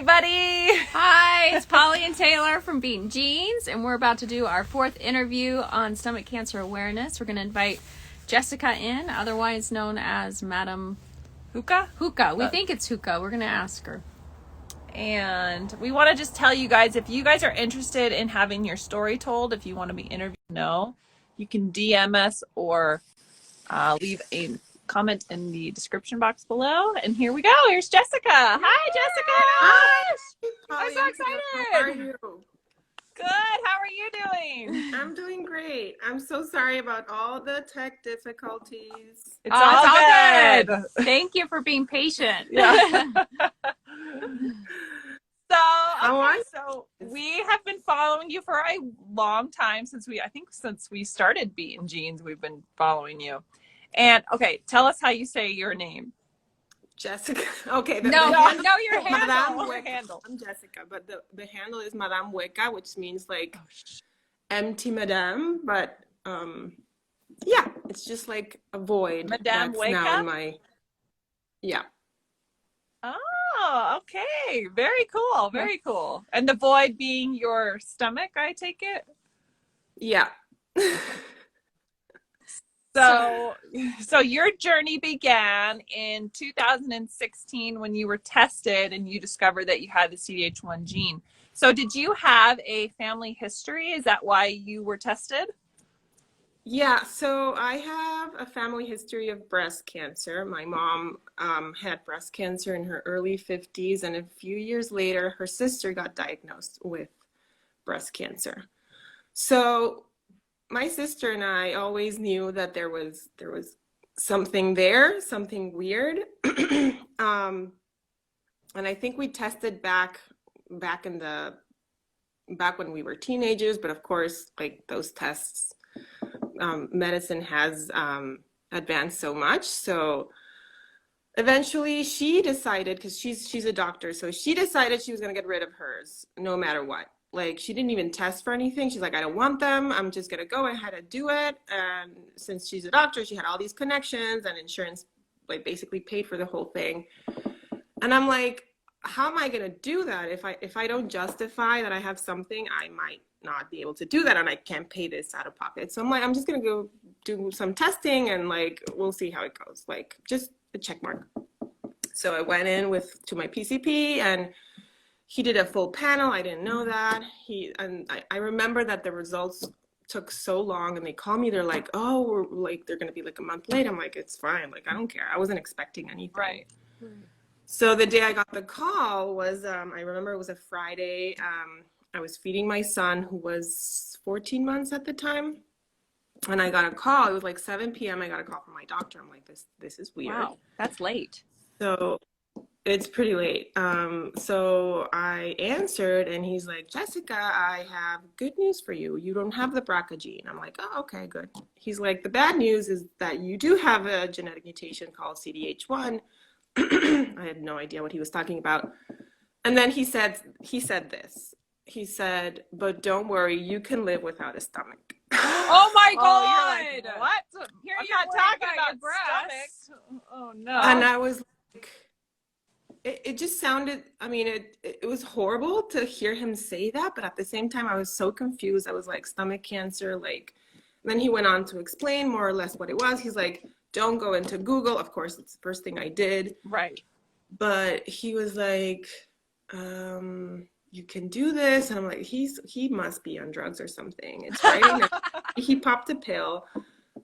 everybody. Hi, it's Polly and Taylor from Beaten Jeans, and we're about to do our 4th interview on stomach cancer awareness. We're going to invite Jessica in, otherwise known as Madam Hookah? Hookah. We think it's Hookah. We're going to ask her. And we want to just tell you guys, if you guys are interested in having your story told, if you want to be interviewed, you can DM us or leave a comment in the description box below. And here we go. Here's Jessica. Hi, Jessica. Hi. I'm so excited. How are you? Good. How are you doing? I'm doing great. I'm so sorry about all the tech difficulties. It's all good. Thank you for being patient. Yeah. So we have been following you for a long time since we started Beaten Jeans, we've been following you. And okay, tell us how you say your name. Jessica. Okay. No, your Madame handle. I'm Jessica, but the handle is Madame Weka, which means like empty Madame. But yeah, it's just like a void. Madame that's Weka? now in my Oh, okay. Very cool. Very cool. And the void being your stomach, I take it? Yeah. So your journey began in 2016 when you were tested and you discovered that you had the CDH1 gene. So did you have a family history? Is that why you were tested? Yeah, so I have a family history of breast cancer. My mom had breast cancer in her early 50s, and a few years later, her sister got diagnosed with breast cancer. So my sister and I always knew that there was something there, something weird. And I think we tested back when we were teenagers, but of course, like those tests, medicine has advanced so much. So eventually she decided, because she's a doctor, so she decided she was going to get rid of hers no matter what. Like, she didn't even test for anything. She's like, I don't want them. I'm just going to go ahead and do it. And since she's a doctor, she had all these connections, and insurance like basically paid for the whole thing. And I'm like, how am I going to do that? If I don't justify that I have something, I might not be able to do that, and I can't pay this out of pocket. So I'm like, I'm just going to go do some testing, and like, we'll see how it goes. Like, just a check mark. So I went in to my PCP, and he did a full panel. I didn't know that. I remember that the results took so long, and they called me. They're like, oh, they're going to be like a month late. I'm like, it's fine. Like, I don't care. I wasn't expecting anything. Right. So the day I got the call was, I remember it was a Friday. I was feeding my son, who was 14 months at the time. And I got a call. It was like 7 p.m. I got a call from my doctor. I'm like, this is weird. Wow, that's late. So it's pretty late. So I answered, and he's like, Jessica, I have good news for you. You don't have the BRCA gene. I'm like, oh, okay, good. He's like, the bad news is that you do have a genetic mutation called CDH1. I had no idea what he was talking about. And then he said this. He said, but don't worry, you can live without a stomach. Oh my God! You're like, what? Here I'm you're not talking about about breasts. stomach. Oh no! And I was like, it just sounded, I mean, it was horrible to hear him say that, but at the same time, I was so confused. I was like, stomach cancer, like, and then he went on to explain more or less what it was. He's like, don't go into Google. Of course, it's the first thing I did. Right. But he was like, you can do this. And I'm like, he must be on drugs or something. It's right. He popped a pill.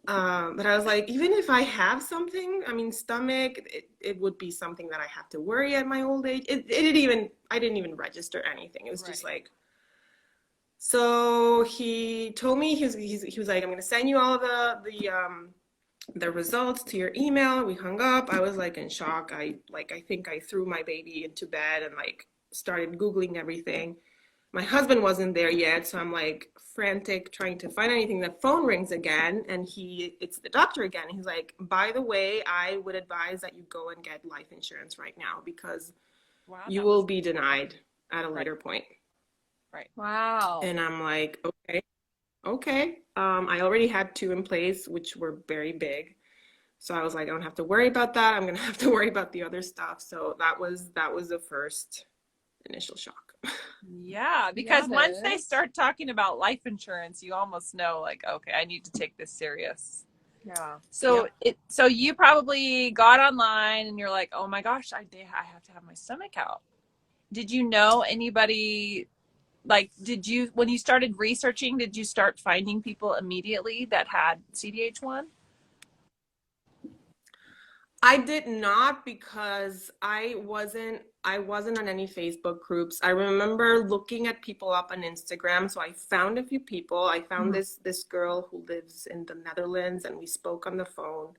But I was like, even if I have something, I mean, stomach, it would be something that I have to worry at my old age. I didn't even register anything. It was just like, so he told me, he was like, I'm going to send you all the results to your email. We hung up. I was like in shock. I think I threw my baby into bed and like started Googling everything. My husband wasn't there yet, so I'm like frantic trying to find anything. The phone rings again, and it's the doctor again. He's like, by the way, I would advise that you go and get life insurance right now, because you will be denied at a later point. Right. Wow. And I'm like, okay. I already had 2 in place, which were very big. So I was like, I don't have to worry about that. I'm going to have to worry about the other stuff. So that was the first initial shock. Yeah, because Yeah, once it they is. start talking about life insurance, you almost know, like, okay, I need to take this serious. Yeah. So so you probably got online and you're like, oh my gosh, I have to have my stomach out. Did you know anybody, like, did you, when you started researching, did you start finding people immediately that had CDH1? I did not, because I wasn't on any Facebook groups. I remember looking at people up on Instagram, so I found a few people. I found Mhm. this girl who lives in the Netherlands, and we spoke on the phone.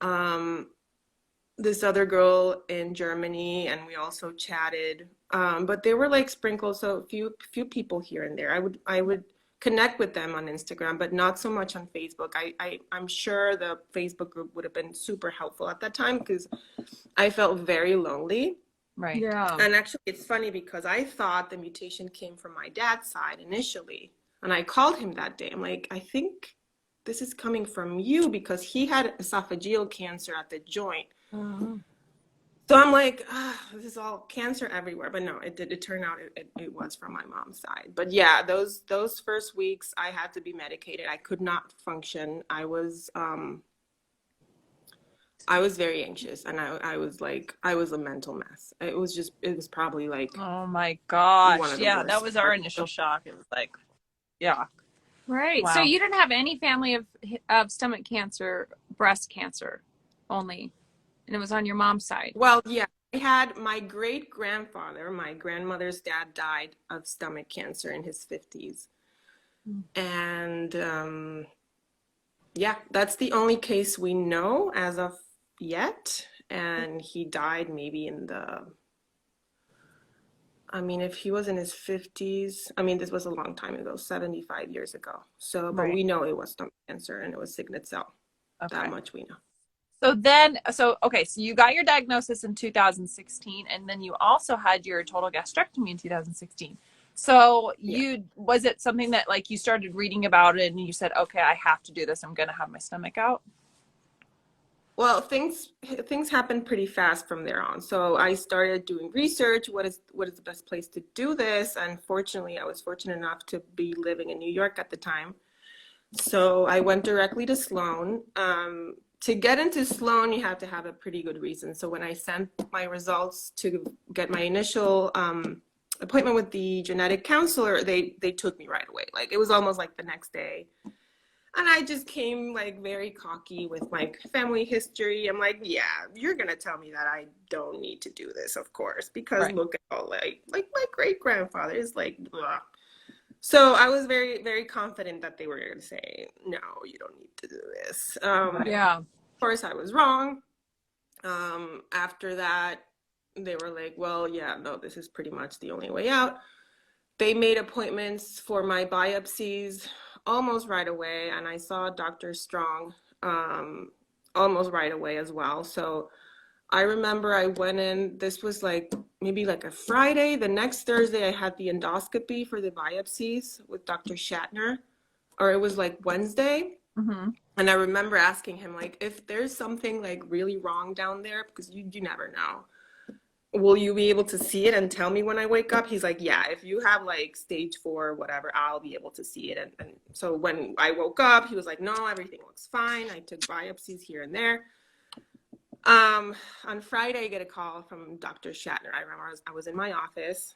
Um, this other girl in Germany, and we also chatted. But they were like sprinkled, so a few people here and there. I would connect with them on Instagram, but not so much on Facebook. I'm sure the Facebook group would have been super helpful at that time, because I felt very lonely. Right. Yeah. And actually, it's funny because I thought the mutation came from my dad's side initially. And I called him that day. I'm like, I think this is coming from you, because he had esophageal cancer at the joint. Uh-huh. So I'm like, this is all cancer everywhere. But no, it turned out it was from my mom's side. But yeah, those first weeks I had to be medicated. I could not function. I was very anxious, and I was like, I was a mental mess. It was probably like Oh my one gosh. of the Yeah, that worst was our parts. initial shock. It was like, yeah, Right. So wow. you didn't have any family of stomach cancer, breast cancer only, and it was on your mom's side. Well, yeah, I had my great grandfather, my grandmother's dad, died of stomach cancer in his 50s. And yeah, that's the only case we know as of yet. And he died maybe in the, I mean, if he was in his 50s, I mean, this was a long time ago, 75 years ago. So, but Right. we know it was stomach cancer, and it was signet cell. That Okay. much we know. Okay, so you got your diagnosis in 2016, and then you also had your total gastrectomy in 2016. So Yeah. was it something that, like, you started reading about it and you said, okay, I have to do this. I'm going to have my stomach out? Well, things happened pretty fast from there on. So I started doing research. What is the best place to do this? And fortunately, I was fortunate enough to be living in New York at the time. So I went directly to Sloan. To get into Sloan, you have to have a pretty good reason. So when I sent my results to get my initial appointment with the genetic counselor, they took me right away. Like, it was almost like the next day. And I just came like very cocky with my family history. I'm like, yeah, you're gonna tell me that I don't need to do this, of course, because Right. look at all, like my great grandfather is like, blah. So I was very, very confident that they were gonna say, no, you don't need to do this. Right. Yeah. Of course, I was wrong. After that, they were like, well, yeah, no, this is pretty much the only way out. They made appointments for my biopsies almost right away, and I saw Dr. Strong almost right away as well. So I remember I went in, this was like maybe like a Friday. The next Thursday, I had the endoscopy for the biopsies with Dr. Shatner, or it was like Wednesday. Mm-hmm. And I remember asking him, like, if there's something like really wrong down there, because you never know, will you be able to see it and tell me when I wake up? He's like, yeah, if you have like stage 4 or whatever, I'll be able to see it. And so when I woke up, he was like, no, everything looks fine. I took biopsies here and there. On Friday, I get a call from Dr. Shatner. I remember I was in my office,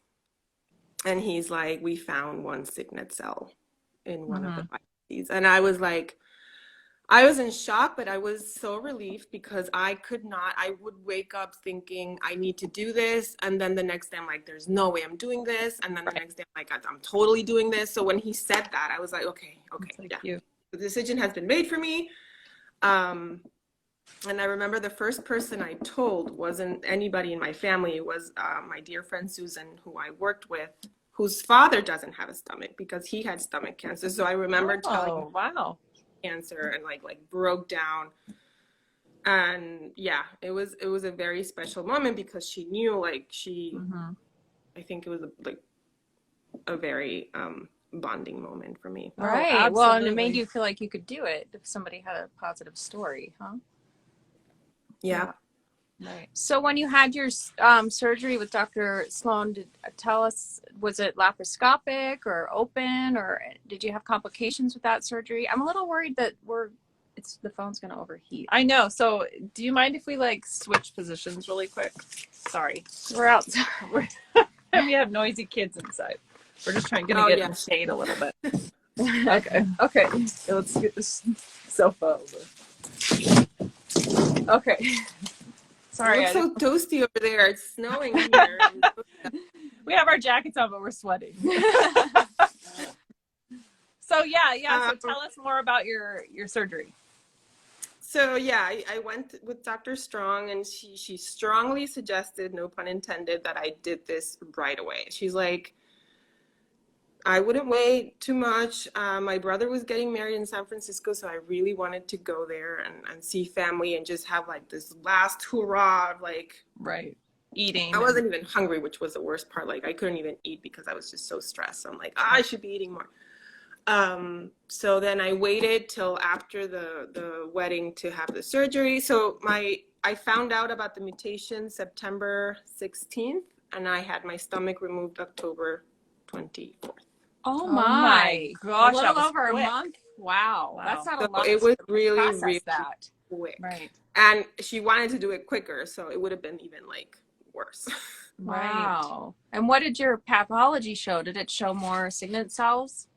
and he's like, we found one signet cell in one of the biopsies. And I was like, I was in shock, but I was so relieved, because I would wake up thinking I need to do this. And then the next day I'm like, there's no way I'm doing this. And then the next day I'm like, I'm totally doing this. So when he said that, I was like, okay, Like yeah, you. the decision has been made for me. And I remember the first person I told wasn't anybody in my family. It was my dear friend Susan, who I worked with, whose father doesn't have a stomach because he had stomach cancer. So I remember telling him Wow. cancer, and like broke down. And yeah, it was a very special moment, because she knew, like, I think it was like a very bonding moment for me. Oh, Right. Well, and it made absolutely. you feel like you could do it if somebody had a positive story, huh? Yeah. Right. So when you had your surgery with Dr. Sloan, tell us, was it laparoscopic or open, or did you have complications with that surgery? I'm a little worried that the phone's going to overheat. I know. So do you mind if we like switch positions really quick? Sorry. We're outside. We have noisy kids inside. We're just trying to get in the shade a little bit. Okay. Okay. Let's get this sofa over. Okay. Sorry. It looks so toasty over there. It's snowing here. We have our jackets on, but we're sweating. So yeah. So tell us more about your surgery. So yeah, I went with Dr. Strong, and she strongly suggested, no pun intended, that I did this right away. She's like, I wouldn't wait too much. My brother was getting married in San Francisco, so I really wanted to go there and see family and just have like this last hurrah of like eating. I wasn't even hungry, which was the worst part. Like I couldn't even eat because I was just so stressed. So I'm like, I should be eating more. So then I waited till after the wedding to have the surgery. So I found out about the mutation September 16th, and I had my stomach removed October 24th. Oh my gosh! A little over quick. a month. Wow. That's not a lot. It was really that quick. Right. And she wanted to do it quicker, so it would have been even like worse. Wow. And what did your pathology show? Did it show more signet cells?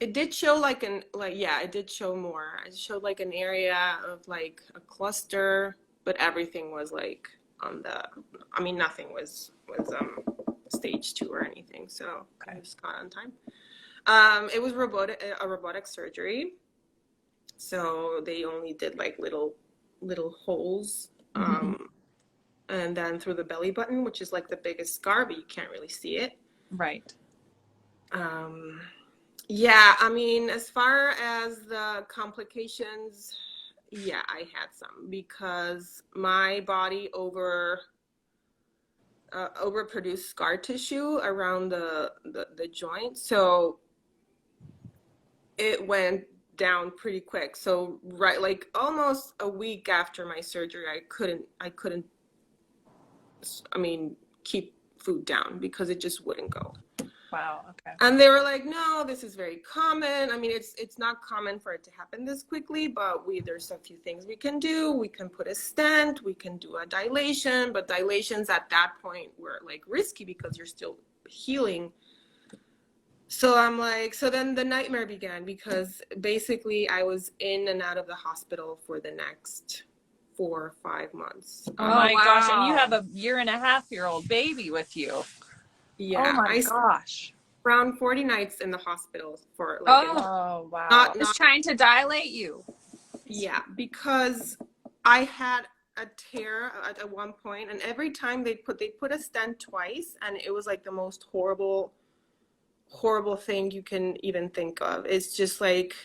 It did show it did show more. It showed like an area of like a cluster, but everything was like nothing was stage 2 or anything. So I just got on time. It was a robotic surgery. So they only did like little holes. And then through the belly button, which is like the biggest scar, but you can't really see it. Right. Yeah, I mean, as far as the complications, yeah, I had some because my body overproduced scar tissue around the joint, so it went down pretty quick. So right, like almost a week after my surgery, I couldn't keep food down because it just wouldn't go. Wow. Okay. And they were like, no, this is very common. I mean, it's not common for it to happen this quickly, but there's a few things we can do. We can put a stent, we can do a dilation, but dilations at that point were like risky because you're still healing. So I'm like, so then the nightmare began because basically I was in and out of the hospital for the next 4 or 5 months. Oh my gosh. And you have a 1.5-year-old baby with you. Yeah. Oh my gosh. Around 40 nights in the hospital for wow. Not trying to dilate you. Yeah, because I had a tear at one point, and every time they put a stent twice, and it was like the most horrible thing you can even think of. It's just like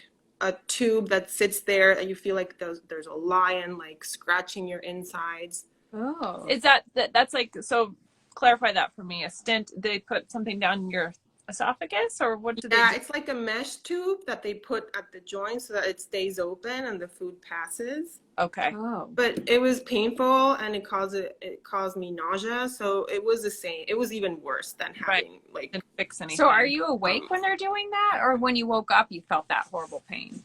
a tube that sits there and you feel like there's a lion like scratching your insides. Oh. Is that's like, so clarify that for me. A stent, they put something down your esophagus, or what do they do? It's like a mesh tube that they put at the joint so that it stays open and the food passes. Okay. Oh. But it was painful and it caused me nausea. So it was the same. It was even worse than having Didn't fix anything. So are you awake when they're doing that, or when you woke up you felt that horrible pain?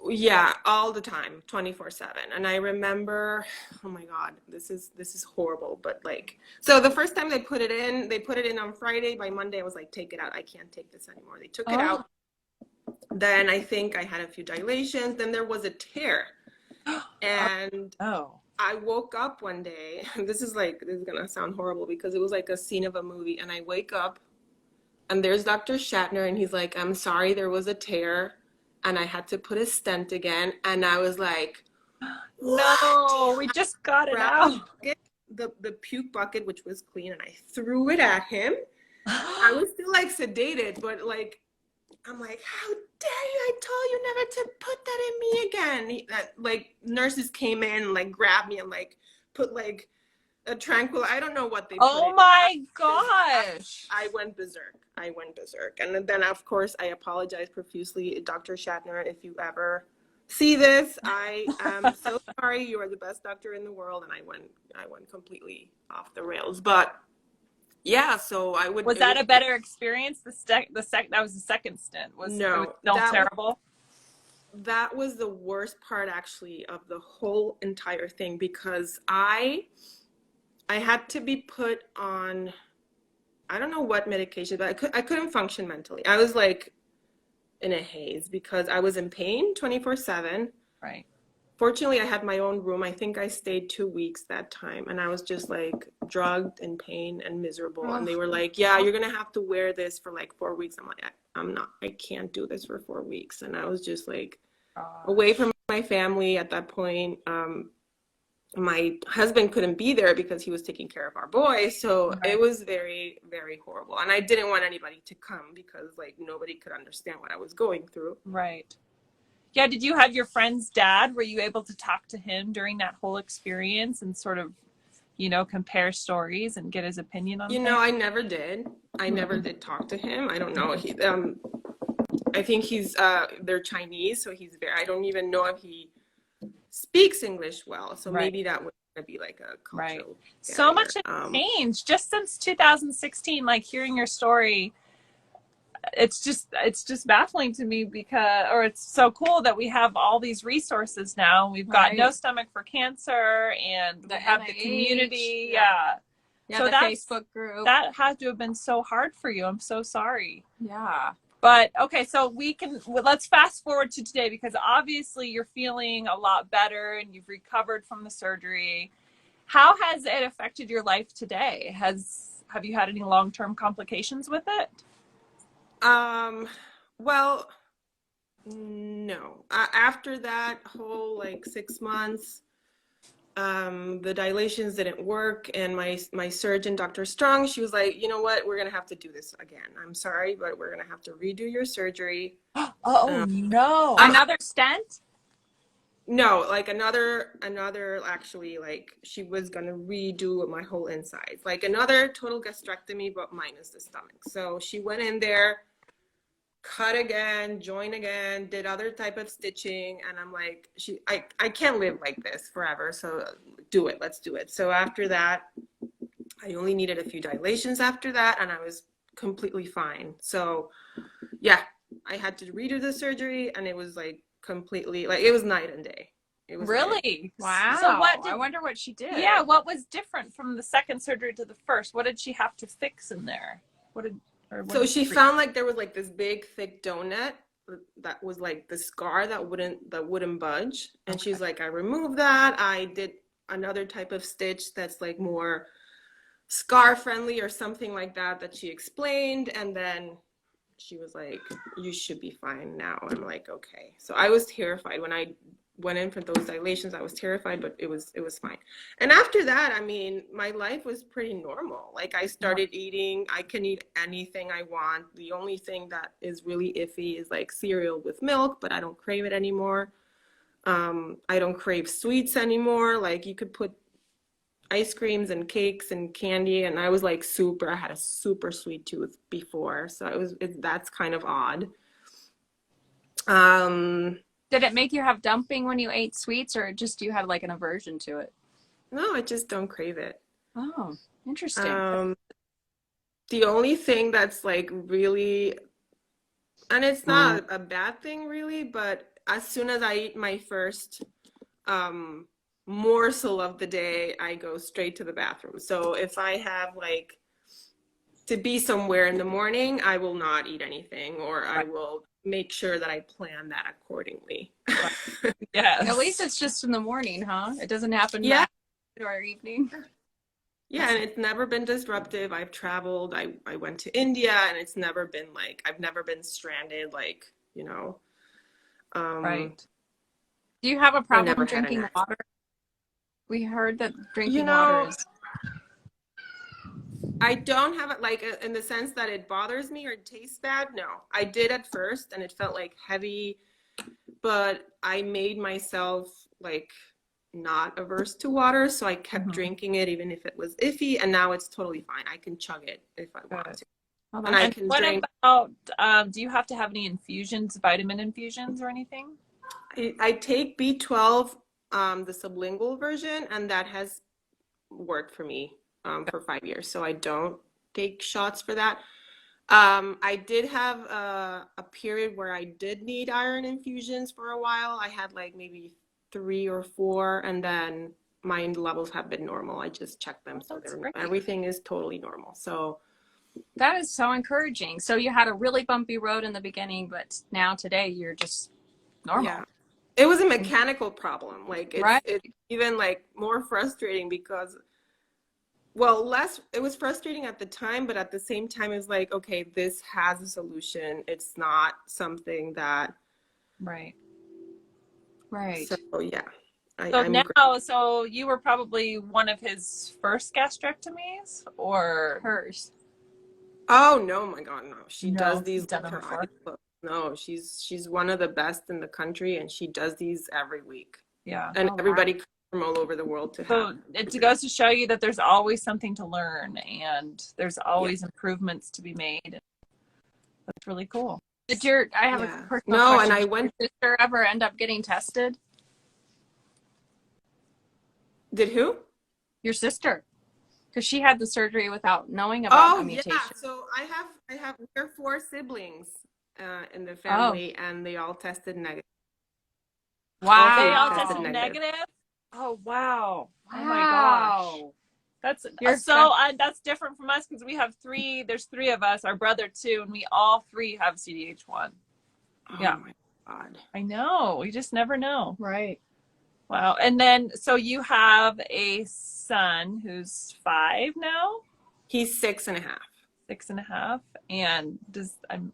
Yeah, all the time, 24/7. And I remember, oh my God, this is horrible. But like, so the first time they put it in on Friday. By Monday, I was like, take it out. I can't take this anymore. They took it out. Then I think I had a few dilations. Then there was a tear. And I woke up one day. This is gonna sound horrible because it was like a scene of a movie. And I wake up and there's Dr. Shatner, and he's like, I'm sorry, there was a tear. And I had to put a stent again. And I was like, no, we just got it out. The puke bucket, which was clean, and I threw it at him. I was still like sedated, but like, I'm like, how dare you? I told you never to put that in me again. Like nurses came in and like grabbed me and like put like a tranquil. I don't know what they put. Oh my gosh. I went berserk. And then of course I apologize profusely, Dr. Shatner, if you ever see this. I am so sorry. You are the best doctor in the world. And I went completely off the rails. But yeah, so Was it that was, a better experience? That was the second stint. Was it was no, still terrible? that was the worst part actually of the whole entire thing, because I had to be put on, I don't know what medication, but I couldn't function mentally. I was like in a haze because I was in pain 24/7. Right. Fortunately, I had my own room. I think I stayed 2 weeks that time, and I was just like drugged, in pain, and miserable. And they were like, "Yeah, you're gonna have to wear this for like 4 weeks." I'm like, I'm not. I can't do this for 4 weeks. And I was just like away from my family at that point. My husband couldn't be there because he was taking care of our boy, so it was very, very horrible. And I didn't want anybody to come because like nobody could understand what I was going through. Right. Yeah, did you have your friend's dad? Were you able to talk to him during that whole experience and sort of, compare stories and get his opinion on things? I never did. I never did talk to him. I don't know. I think they're Chinese, so I don't even know if he speaks English well. So maybe that would be like a cultural barrier. So much has changed just since 2016. Like hearing your story, it's just baffling to me it's so cool that we have all these resources now. We've got No Stomach for Cancer, and we have the community. Yeah, so the Facebook group. That had to have been so hard for you. I'm so sorry. Yeah. But okay, so let's fast forward to today, because obviously you're feeling a lot better and you've recovered from the surgery. How has it affected your life today? Have you had any long-term complications with it? Well, no. After that whole like 6 months, the dilations didn't work, and my surgeon, Dr. Strong, she was like, you know what, we're gonna have to do this again. I'm sorry, but we're gonna have to redo your surgery. No. Another stent? No, like another actually, like she was gonna redo my whole insides, like another total gastrectomy, but minus the stomach. So she went in there, cut again, join again, did other type of stitching, and I'm like, I can't live like this forever, so let's do it. So after that, I only needed a few dilations after that, and I was completely fine. So yeah, I had to redo the surgery, and it was like completely, like it was night and day. It was really wow. So I wonder what she did. Yeah, what was different from the second surgery to the first? What did she have to fix in there? So she found like there was like this big thick donut that was like the scar that wouldn't budge, and she's like, I removed that. I did another type of stitch that's like more scar friendly or something like that she explained, and then she was like, you should be fine now. I'm like, okay. So I was terrified when I went in for those dilations. I was terrified, but it was fine. And after that, I mean, my life was pretty normal. Like I started eating, I can eat anything I want. The only thing that is really iffy is like cereal with milk, but I don't crave it anymore. I don't crave sweets anymore. Like you could put ice creams and cakes and candy, and I was like I had a super sweet tooth before, so that's kind of odd. Did it make you have dumping when you ate sweets, or just you had like an aversion to it? No, I just don't crave it. Oh, interesting. The only thing that's like really, and it's not a bad thing really, but as soon as I eat my first morsel of the day, I go straight to the bathroom. So if I have like to be somewhere in the morning, I will not eat anything, or I will make sure that I plan that accordingly. Yes. At least it's just in the morning, huh? It doesn't happen or evening. Yeah, and it's never been disruptive. I've traveled. I went to India, and it's never been like, I've never been stranded, like, right. Do you have a problem drinking water? We heard that drinking water is... I don't have it like in the sense that it bothers me or it tastes bad. No, I did at first, and it felt like heavy, but I made myself like not averse to water, so I kept drinking it even if it was iffy, and now it's totally fine. I can chug it if I want to. And I can drink. About, do you have to have any infusions, vitamin infusions or anything? I take B12, the sublingual version, and that has worked for me for 5 years. So I don't take shots for that. I did have a period where I did need iron infusions for a while. I had like maybe 3 or 4, and then my levels have been normal. I just checked them, so That's great. everything is totally normal. So That is so encouraging. So you had a really bumpy road in the beginning, but now today you're just normal. yeah, it was a mechanical problem. Like Right. it's even like more frustrating because, well, less, it was frustrating at the time, but at the same time, it's like, okay, this has a solution. It's not something that, Right. Right. so yeah, So I'm now, so you were probably one of his first gastrectomies, or Hers. Oh no, my God, no. She No, does these you've done with them her before? eyes closed. No, she's one of the best in the country, and she does these every week. Yeah. And Oh, wow. everybody comes from all over the world to So have. it goes to show you that there's always something to learn, and there's always improvements to be made. That's really cool. I have Yeah. a personal No, question. and I Did went. your sister ever end up getting tested? Did who? Your sister. Because she had the surgery without knowing about a Oh yeah. mutation. So we're 4 siblings in the Oh. family, and they all tested negative. Wow. They all tested tested negative. negative? Oh, wow. Wow. Oh my gosh. That's You're so that's different from us because we have there's 3 of us, our brother too, and we all 3 have CDH1. Oh Yeah. my God. I know. We just never know. right. Wow. And then, so you have a son who's 5 now, He's 6.5. 6.5. And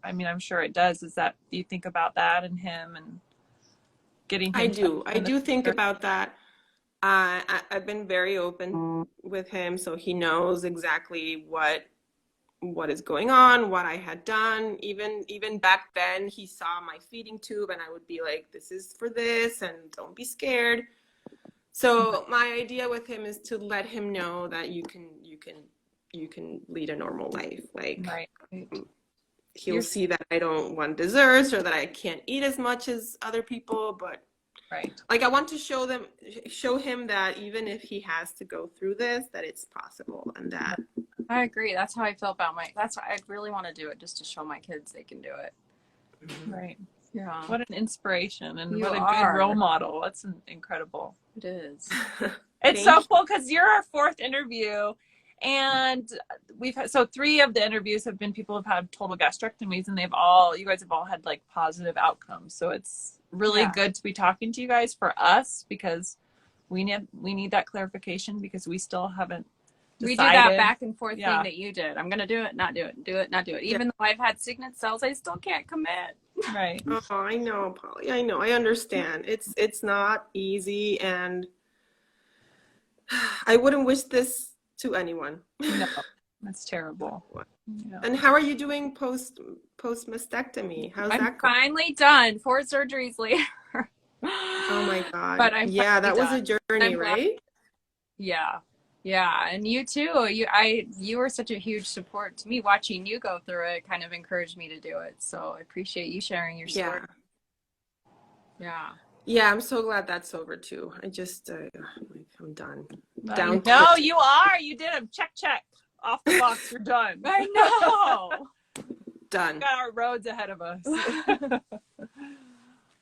I mean, I'm sure it does. Do you think about that and him and getting him? I do think future? about that. I've been very open with him, so he knows exactly what is going on, what I had done. Even back then, he saw my feeding tube, and I would be like, "This is for this, and don't be scared." So my idea with him is to let him know that you can lead a normal life. Like Right. he'll see that I don't want desserts or that I can't eat as much as other people, but Right. like I want to show him that even if he has to go through this, that it's possible, and that I agree. That's how I feel about that's why I really want to do it, just to show my kids they can do it. Right. Yeah. What an inspiration and You what a are. good role model. That's incredible. It is. It's so cool because you're our 4th interview, and we've had 3 of the interviews have been people who've had total gastrectomies, and you guys have all had like positive outcomes. So it's really good to be talking to you guys for us because we need that clarification because we still haven't decided. We do that back and forth thing that you did. I'm gonna do it, not do it, do it, not do it. Even though I've had signet cells, I still can't commit. Right. Oh, I know, Polly. I know. I understand. It's not easy, and I wouldn't wish this to anyone. No, that's terrible. Yeah. And how are you doing post mastectomy? How's I'm that going? finally done. 4 surgeries later. Oh my God. But I'm that was a done. journey, right? Yeah. Yeah, and you too. You were such a huge support to me. Watching you go through it kind of encouraged me to do it. So I appreciate you sharing your story. Yeah. Yeah, I'm so glad that's over too. I just I'm done. No, you are. You did a check off the box. You're done. I know. Done. We got our roads ahead of us.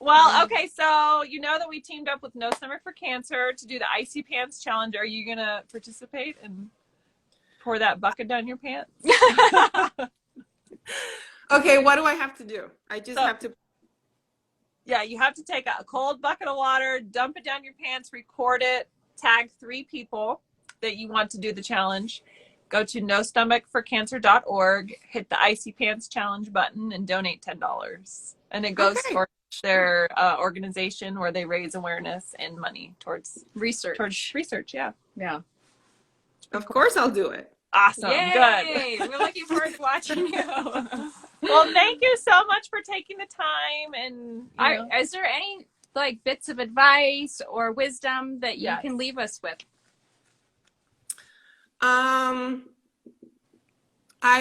Well, okay, so you know that we teamed up with No Stomach for Cancer to do the Icy Pants Challenge. Are you going to participate and pour that bucket down your pants? Okay, what do I have to do? I just have to... Yeah, you have to take a cold bucket of water, dump it down your pants, record it, tag 3 people that you want to do the challenge. Go to nostomachforcancer.org, hit the Icy Pants Challenge button, and donate $10. And it goes towards their organization where they raise awareness and money towards research. Yeah. Yeah. Of course I'll do it. Awesome. Yay! Good. We're looking forward to watching you. Well, thank you so much for taking the time. And is there any like bits of advice or wisdom that you can leave us with? I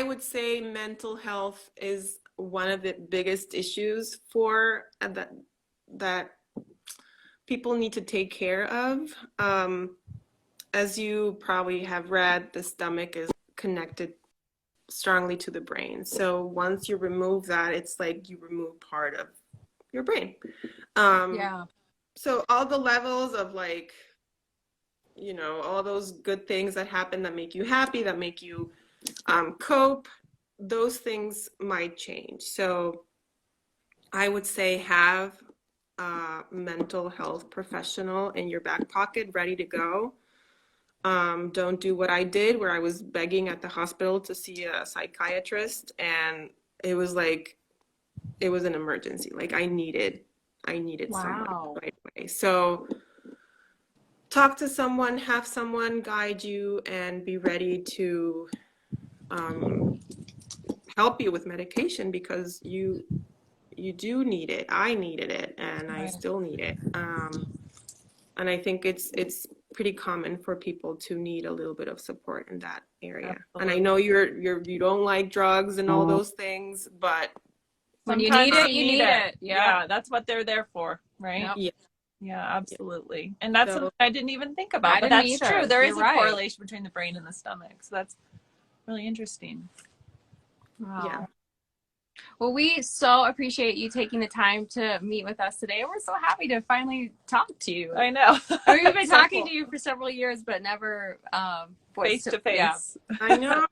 would say mental health is one of the biggest issues for that people need to take care of. As you probably have read, the stomach is connected strongly to the brain. So once you remove that, it's like you remove part of your brain. Yeah. So all the levels of like, all those good things that happen that make you happy, that make you cope, those things might change. So I would say have a mental health professional in your back pocket ready to go. Don't do what I did, where I was begging at the hospital to see a psychiatrist, and it was an emergency. Like I needed someone right away. So talk to someone, have someone guide you, and be ready to help you with medication, because you do need it. I needed it, and I still need it. And I think it's pretty common for people to need a little bit of support in that area. Absolutely. And I know you don't like drugs and all those things, but When you sometimes need it, you need it. Yeah, that's what they're there for, right? Yep. yeah. Yeah, absolutely. And that's So- something I didn't even think about, I but didn't that's either. true. There is You're a right. correlation between the brain and the stomach. So that's really interesting. Wow. Yeah. Well, we so appreciate you taking the time to meet with us today. We're so happy to finally talk to you. I know. I mean, we've been So talking cool. to you for several years, but never Face to Yeah. face. I know.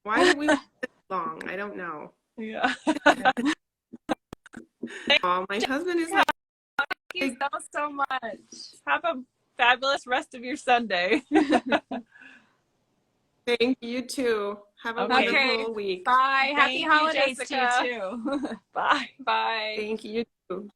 Why did we wait this long? I don't know. Yeah. Oh, my husband is like, Thank you so much. Have a fabulous rest of your Sunday. thank you too. Have a Okay. wonderful week. Bye. Happy Thank you, holidays to Jessica. you too. Bye. Bye. Thank you too.